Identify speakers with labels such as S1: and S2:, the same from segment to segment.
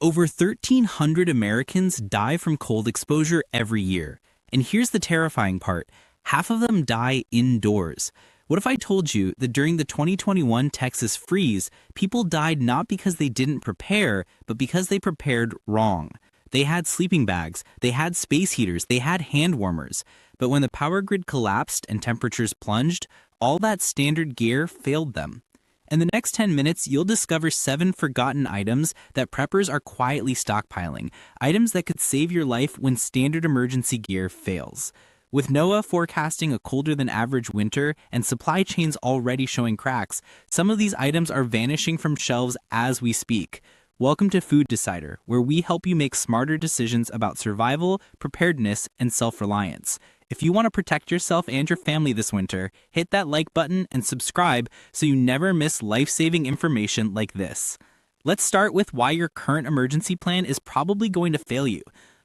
S1: Over 1,300 Americans die from cold exposure every year. And here's the terrifying part. Half of them die indoors. What if I told you that during the 2021 Texas freeze, people died not because they didn't prepare, but because they prepared wrong? They had sleeping bags, they had space heaters, they had hand warmers. But when the power grid collapsed and temperatures plunged, all that standard gear failed them. In the next 10 minutes, you'll discover 7 forgotten items that preppers are quietly stockpiling, items that could save your life when standard emergency gear fails. With NOAA forecasting a colder than average winter and supply chains already showing cracks, some of these items are vanishing from shelves as we speak. Welcome to Food Decider, where we help you make smarter decisions about survival, preparedness, and self-reliance. If you want to protect yourself and your family this winter, hit that like button and subscribe so you never miss life-saving information like this. Let's start with why your current emergency plan is probably going to fail you.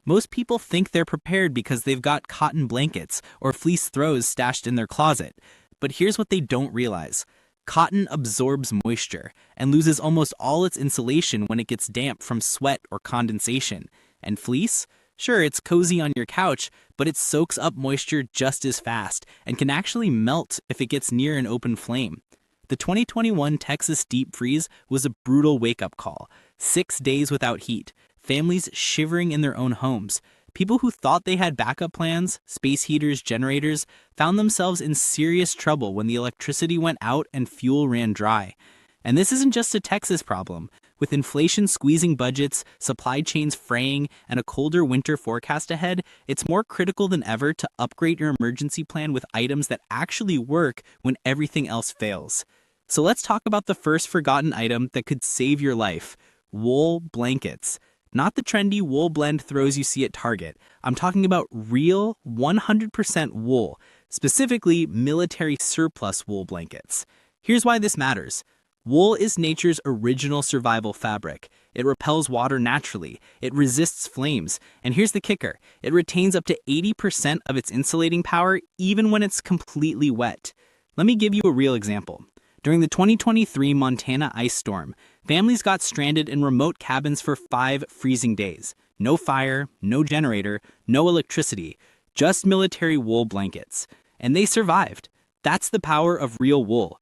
S1: Most people think they're prepared because they've got cotton blankets or fleece throws stashed in their closet. But here's what they don't realize. Cotton absorbs moisture and loses almost all its insulation when it gets damp from sweat or condensation. And fleece? Sure, it's cozy on your couch, but it soaks up moisture just as fast and can actually melt if it gets near an open flame. The 2021 Texas deep freeze was a brutal wake-up call. 6 days without heat, families shivering in their own homes. People who thought they had backup plans, space heaters, generators, found themselves in serious trouble when the electricity went out and fuel ran dry. And this isn't just a Texas problem. With inflation squeezing budgets, supply chains fraying, and a colder winter forecast ahead, it's more critical than ever to upgrade your emergency plan with items that actually work when everything else fails. So let's talk about the first forgotten item that could save your life: wool blankets. Not the trendy wool blend throws you see at Target. I'm talking about real 100% wool, specifically military surplus wool blankets. Here's why this matters. Wool is nature's original survival fabric. It repels water naturally, it resists flames, and here's the kicker: it retains up to 80% of its insulating power even when it's completely wet. Let me give you a real example. During the 2023 Montana ice storm, families got stranded in remote cabins for 5 freezing days. No fire, no generator, no electricity, just military wool blankets. And they survived. That's the power of real wool.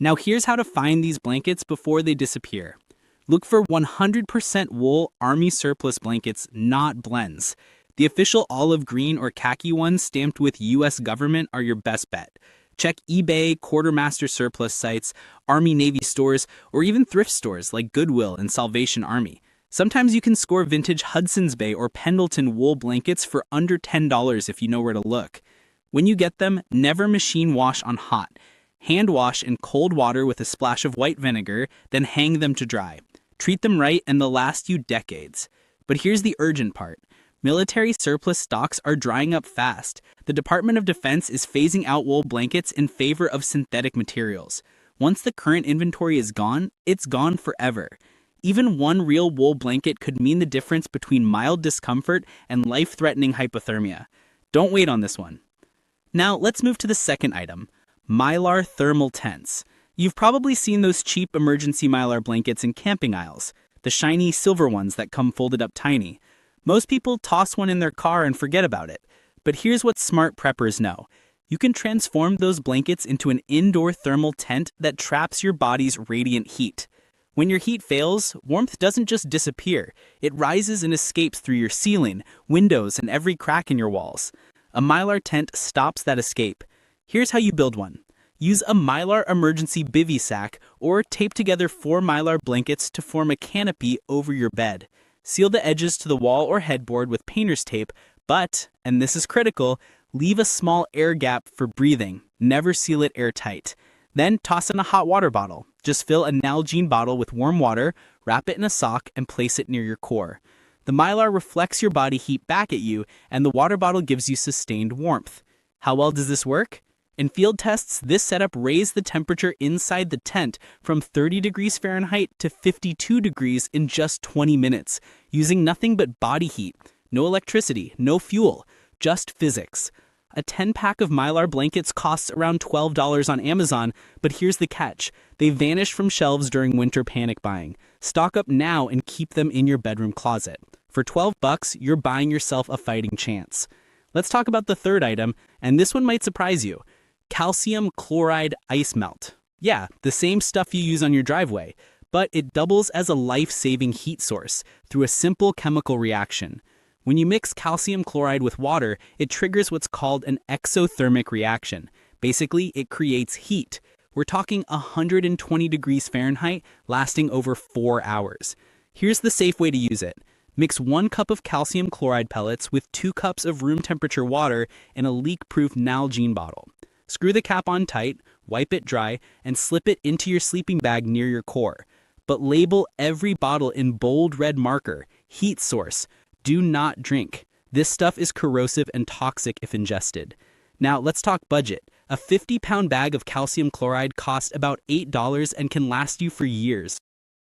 S1: Now here's how to find these blankets before they disappear. Look for 100% wool Army surplus blankets, not blends. The official olive green or khaki ones stamped with US government are your best bet. Check eBay, quartermaster surplus sites, Army-Navy stores, or even thrift stores like Goodwill and Salvation Army. Sometimes you can score vintage Hudson's Bay or Pendleton wool blankets for under $10 if you know where to look. When you get them, never machine wash on hot. Hand wash in cold water with a splash of white vinegar, then hang them to dry. Treat them right and they'll last you decades. But here's the urgent part. Military surplus stocks are drying up fast. The Department of Defense is phasing out wool blankets in favor of synthetic materials. Once the current inventory is gone, it's gone forever. Even one real wool blanket could mean the difference between mild discomfort and life-threatening hypothermia. Don't wait on this one. Now let's move to the second item: Mylar thermal tents. You've probably seen those cheap emergency Mylar blankets in camping aisles, the shiny silver ones that come folded up tiny. Most people toss one in their car and forget about it. But here's what smart preppers know. You can transform those blankets into an indoor thermal tent that traps your body's radiant heat. When your heat fails, warmth doesn't just disappear. It rises and escapes through your ceiling, windows, and every crack in your walls. A Mylar tent stops that escape. Here's how you build one. Use a Mylar emergency bivy sack or tape together 4 Mylar blankets to form a canopy over your bed. Seal the edges to the wall or headboard with painter's tape, but, and this is critical, leave a small air gap for breathing. Never seal it airtight. Then toss in a hot water bottle. Just fill a Nalgene bottle with warm water, wrap it in a sock, and place it near your core. The Mylar reflects your body heat back at you, and the water bottle gives you sustained warmth. How well does this work? In field tests, this setup raised the temperature inside the tent from 30 degrees Fahrenheit to 52 degrees in just 20 minutes, using nothing but body heat. No electricity, no fuel, just physics. A 10-pack of Mylar blankets costs around $12 on Amazon, but here's the catch. They vanish from shelves during winter panic buying. Stock up now and keep them in your bedroom closet. For $12, you're buying yourself a fighting chance. Let's talk about the third item, and this one might surprise you. Calcium chloride ice melt. Yeah, the same stuff you use on your driveway, but it doubles as a life-saving heat source through a simple chemical reaction. When you mix calcium chloride with water, it triggers what's called an exothermic reaction. Basically, it creates heat. We're talking 120 degrees Fahrenheit lasting over 4 hours. Here's the safe way to use it. Mix 1 cup of calcium chloride pellets with 2 cups of room temperature water in a leak-proof Nalgene bottle. Screw the cap on tight, wipe it dry, and slip it into your sleeping bag near your core. But label every bottle in bold red marker, heat source. Do not drink. This stuff is corrosive and toxic if ingested. Now let's talk budget. A 50-pound bag of calcium chloride costs about $8 and can last you for years.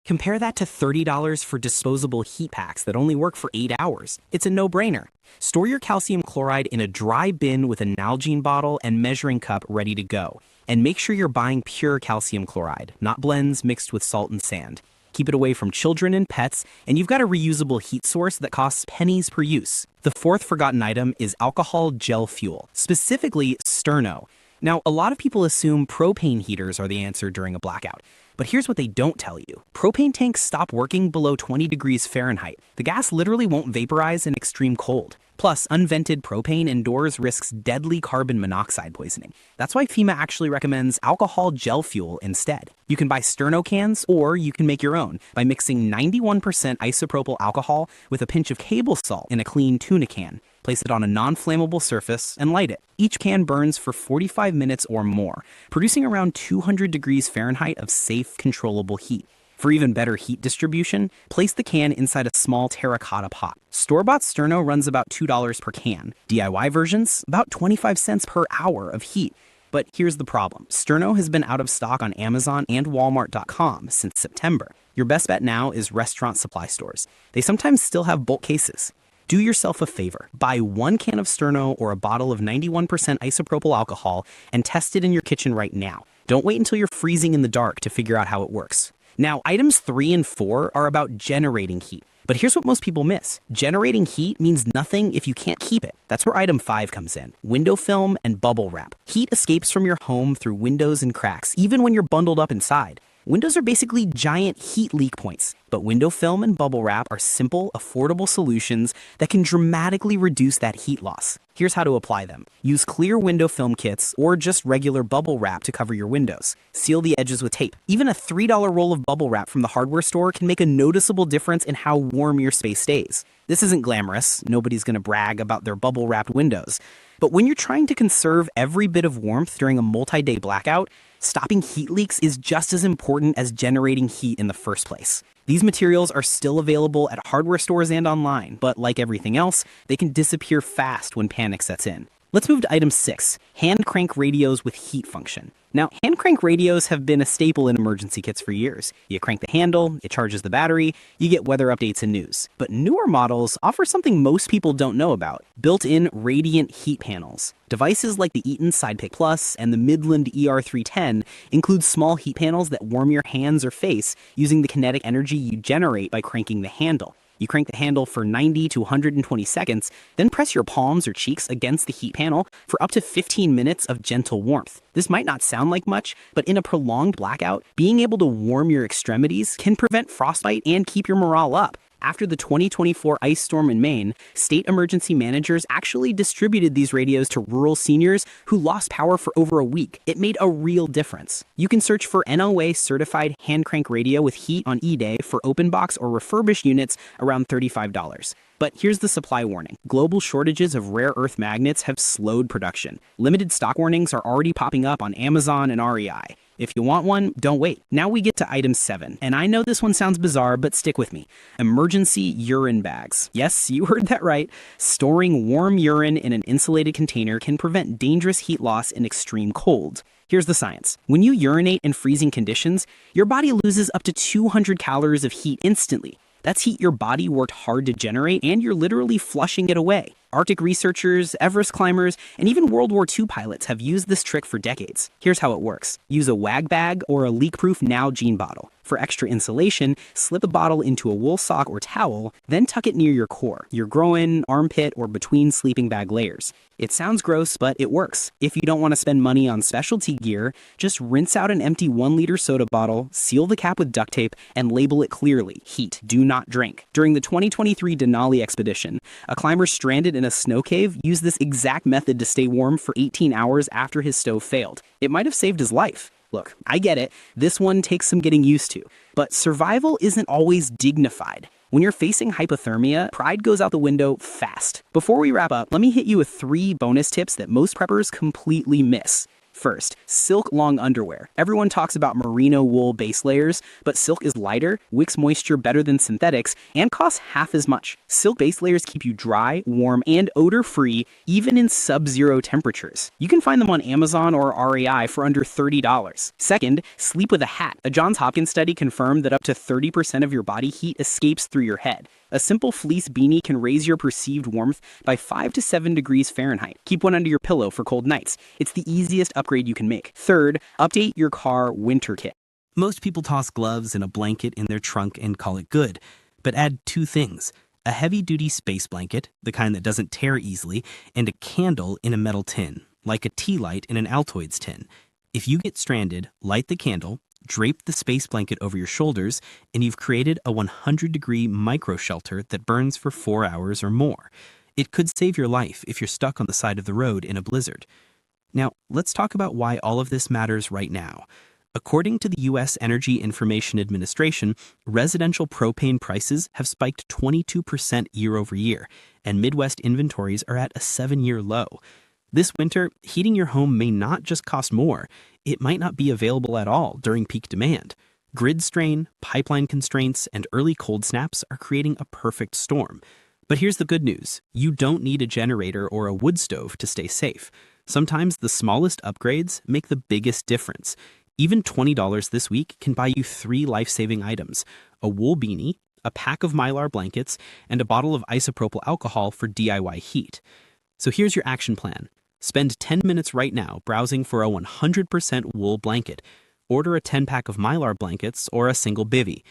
S2: Compare that to $30 for disposable heat packs that only work for 8 hours. It's a no-brainer. Store your calcium chloride in a dry bin with a Nalgene bottle and measuring cup ready to go. And make sure you're buying pure calcium chloride, not blends mixed with salt and sand. Keep it away from children and pets, and you've got a reusable heat source that costs pennies per use. The fourth forgotten item is alcohol gel fuel, specifically sterno. Now, a lot of people assume propane heaters are the answer during a blackout. But here's what they don't tell you. Propane tanks stop working below 20 degrees Fahrenheit. The gas literally won't vaporize in extreme cold. Plus, unvented propane indoors risks deadly carbon monoxide poisoning. That's why FEMA actually recommends alcohol gel fuel instead. You can buy sterno cans, or you can make your own by mixing 91% isopropyl alcohol with a pinch of table salt in a clean tuna can. Place it on a non-flammable surface and light it. Each can burns for 45 minutes or more, producing around 200 degrees Fahrenheit of safe, controllable heat. For even better heat distribution, place the can inside a small terracotta pot. Store-bought sterno runs about $2 per can. DIY versions, about 25 cents per hour of heat. But here's the problem. Sterno has been out of stock on Amazon and Walmart.com since September. Your best bet now is restaurant supply stores. They sometimes still have bulk cases. Do yourself a favor. Buy 1 can of sterno or a bottle of 91% isopropyl alcohol and test it in your kitchen right now. Don't wait until you're freezing in the dark to figure out how it works. Now, items 3 and 4 are about generating heat. But here's what most people miss. Generating heat means nothing if you can't keep it. That's where item 5 comes in. Window film and bubble wrap. Heat escapes from your home through windows and cracks, even when you're bundled up inside. Windows are basically giant heat leak points, but window film and bubble wrap are simple, affordable solutions that can dramatically reduce that heat loss. Here's how to apply them. Use clear window film kits or just regular bubble wrap to cover your windows. Seal the edges with tape. Even a $3 roll of bubble wrap from the hardware store can make a noticeable difference in how warm your space stays. This isn't glamorous. Nobody's going to brag about their bubble wrapped windows. But when you're trying to conserve every bit of warmth during a multi-day blackout, stopping heat leaks is just as important as generating heat in the first place. These materials are still available at hardware stores and online, but like everything else, they can disappear fast when panic sets in. Let's move to item 6, hand crank radios with heat function. Now, hand crank radios have been a staple in emergency kits for years. You crank the handle, it charges the battery, you get weather updates and news. But newer models offer something most people don't know about: built-in radiant heat panels. Devices like the Eaton Sidepick Plus and the Midland ER310 include small heat panels that warm your hands or face using the kinetic energy you generate by cranking the handle. You crank the handle for 90 to 120 seconds, then press your palms or cheeks against the heat panel for up to 15 minutes of gentle warmth. This might not sound like much, but in a prolonged blackout, being able to warm your extremities can prevent frostbite and keep your morale up. After the 2024 ice storm in Maine, state emergency managers actually distributed these radios to rural seniors who lost power for over a week. It made a real difference. You can search for NOA certified hand crank radio with heat on eBay for open box or refurbished units around $35. But here's the supply warning. Global shortages of rare earth magnets have slowed production. Limited stock warnings are already popping up on Amazon and REI. If you want one, don't wait. Now we get to item 7, and I know this one sounds bizarre, but stick with me. Emergency urine bags. Yes, you heard that right. Storing warm urine in an insulated container can prevent dangerous heat loss in extreme cold. Here's the science. When you urinate in freezing conditions, your body loses up to 200 calories of heat instantly. That's heat your body worked hard to generate, and you're literally flushing it away. Arctic researchers, Everest climbers, and even World War II pilots have used this trick for decades. Here's how it works. Use a wag bag or a leak-proof Nalgene bottle. For extra insulation, slip the bottle into a wool sock or towel, then tuck it near your core, your groin, armpit, or between sleeping bag layers. It sounds gross, but it works. If you don't want to spend money on specialty gear, just rinse out an empty 1-liter soda bottle, seal the cap with duct tape, and label it clearly, heat, do not drink. During the 2023 Denali expedition, a climber stranded in a snow cave used this exact method to stay warm for 18 hours after his stove failed. It might have saved his life. Look, I get it, this one takes some getting used to, but survival isn't always dignified. When you're facing hypothermia, pride goes out the window fast. Before we wrap up, let me hit you with 3 bonus tips that most preppers completely miss. First, silk long underwear. Everyone talks about merino wool base layers, but silk is lighter, wicks moisture better than synthetics, and costs half as much. Silk base layers keep you dry, warm, and odor-free, even in sub-zero temperatures. You can find them on Amazon or REI for under $30. Second, sleep with a hat. A Johns Hopkins study confirmed that up to 30% of your body heat escapes through your head. A simple fleece beanie can raise your perceived warmth by 5 to 7 degrees Fahrenheit. Keep one under your pillow for cold nights. It's the easiest upgrade you can make. Third, update your car winter kit.
S1: Most people toss gloves and a blanket in their trunk and call it good, but add 2 things. A heavy-duty space blanket, the kind that doesn't tear easily, and a candle in a metal tin, like a tea light in an Altoids tin. If you get stranded, light the candle, drape the space blanket over your shoulders, and you've created a 100-degree micro-shelter that burns for 4 hours or more. It could save your life if you're stuck on the side of the road in a blizzard. Now, let's talk about why all of this matters right now. According to the U.S. Energy Information Administration, residential propane prices have spiked 22% year over year, and Midwest inventories are at a 7-year low. This winter, heating your home may not just cost more, it might not be available at all during peak demand. Grid strain, pipeline constraints, and early cold snaps are creating a perfect storm. But here's the good news. You don't need a generator or a wood stove to stay safe. Sometimes the smallest upgrades make the biggest difference. Even $20 this week can buy you 3 life-saving items: a wool beanie, a pack of Mylar blankets, and a bottle of isopropyl alcohol for DIY heat. So here's your action plan. Spend 10 minutes right now browsing for a 100% wool blanket. Order a 10-pack of Mylar blankets or a single bivvy.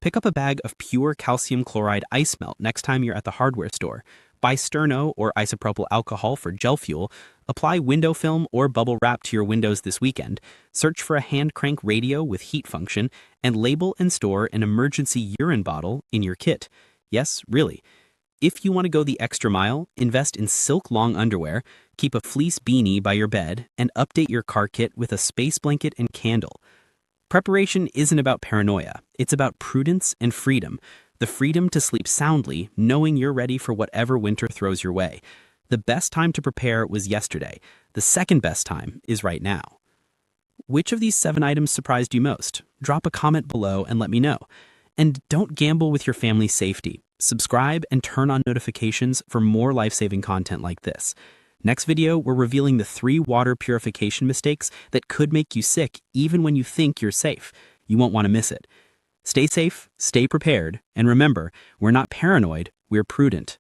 S1: Pick up a bag of pure calcium chloride ice melt next time you're at the hardware store. Buy sterno or isopropyl alcohol for gel fuel. Apply window film or bubble wrap to your windows this weekend. Search for a hand crank radio with heat function, and label and store an emergency urine bottle in your kit. Yes, really. If you want to go the extra mile, invest in silk long underwear, keep a fleece beanie by your bed, and update your car kit with a space blanket and candle. Preparation isn't about paranoia. It's about prudence and freedom. The freedom to sleep soundly, knowing you're ready for whatever winter throws your way. The best time to prepare was yesterday. The second best time is right now. Which of these 7 items surprised you most? Drop a comment below and let me know. And don't gamble with your family's safety. Subscribe and turn on notifications for more life-saving content like this. Next video, we're revealing the 3 water purification mistakes that could make you sick even when you think you're safe. You won't want to miss it. Stay safe, stay prepared, and remember, we're not paranoid, we're prudent.